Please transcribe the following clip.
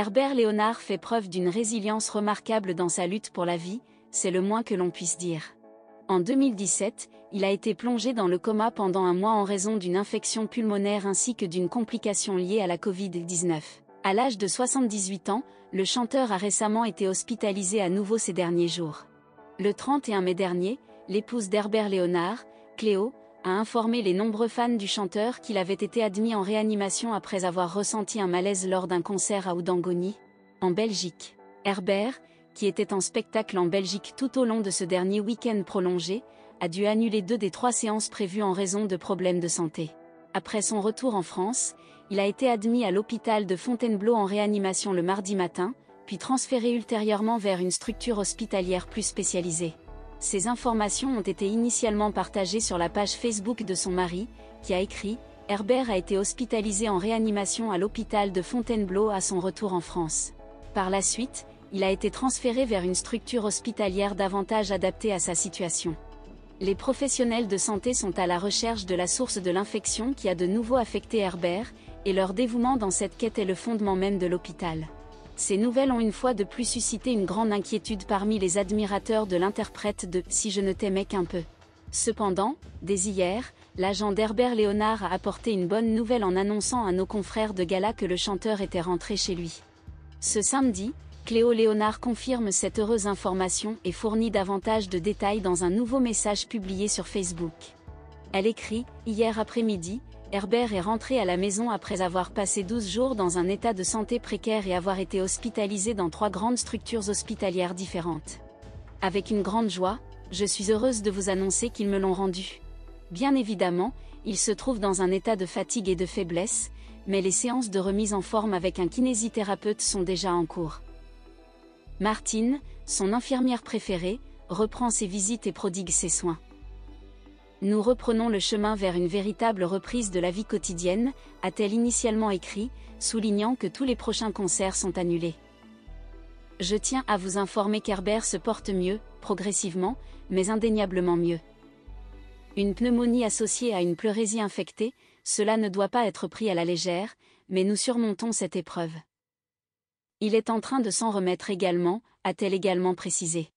Herbert Léonard fait preuve d'une résilience remarquable dans sa lutte pour la vie, c'est le moins que l'on puisse dire. En 2017, il a été plongé dans le coma pendant un mois en raison d'une infection pulmonaire ainsi que d'une complication liée à la Covid-19. À l'âge de 78 ans, le chanteur a récemment été hospitalisé à nouveau ces derniers jours. Le 31 mai dernier, l'épouse d'Herbert Léonard, Cléo, a informé les nombreux fans du chanteur qu'il avait été admis en réanimation après avoir ressenti un malaise lors d'un concert à Oudangonie, en Belgique. Herbert, qui était en spectacle en Belgique tout au long de ce dernier week-end prolongé, a dû annuler 2 des 3 séances prévues en raison de problèmes de santé. Après son retour en France, il a été admis à l'hôpital de Fontainebleau en réanimation le mardi matin, puis transféré ultérieurement vers une structure hospitalière plus spécialisée. Ces informations ont été initialement partagées sur la page Facebook de son mari, qui a écrit « Herbert a été hospitalisé en réanimation à l'hôpital de Fontainebleau à son retour en France. Par la suite, il a été transféré vers une structure hospitalière davantage adaptée à sa situation. » Les professionnels de santé sont à la recherche de la source de l'infection qui a de nouveau affecté Herbert, et leur dévouement dans cette quête est le fondement même de l'hôpital. Ces nouvelles ont une fois de plus suscité une grande inquiétude parmi les admirateurs de l'interprète de « Si je ne t'aimais qu'un peu ». Cependant, dès hier, l'agent d'Herbert Léonard a apporté une bonne nouvelle en annonçant à nos confrères de gala que le chanteur était rentré chez lui. Ce samedi, Cléo Léonard confirme cette heureuse information et fournit davantage de détails dans un nouveau message publié sur Facebook. Elle écrit « Hier après-midi, Herbert est rentré à la maison après avoir passé 12 jours dans un état de santé précaire et avoir été hospitalisé dans 3 grandes structures hospitalières différentes. Avec une grande joie, je suis heureuse de vous annoncer qu'ils me l'ont rendu. Bien évidemment, il se trouve dans un état de fatigue et de faiblesse, mais les séances de remise en forme avec un kinésithérapeute sont déjà en cours. » Martine, son infirmière préférée, reprend ses visites et prodigue ses soins. Nous reprenons le chemin vers une véritable reprise de la vie quotidienne, a-t-elle initialement écrit, soulignant que tous les prochains concerts sont annulés. Je tiens à vous informer qu'Herbert se porte mieux, progressivement, mais indéniablement mieux. Une pneumonie associée à une pleurésie infectée, cela ne doit pas être pris à la légère, mais nous surmontons cette épreuve. Il est en train de s'en remettre également, a-t-elle également précisé.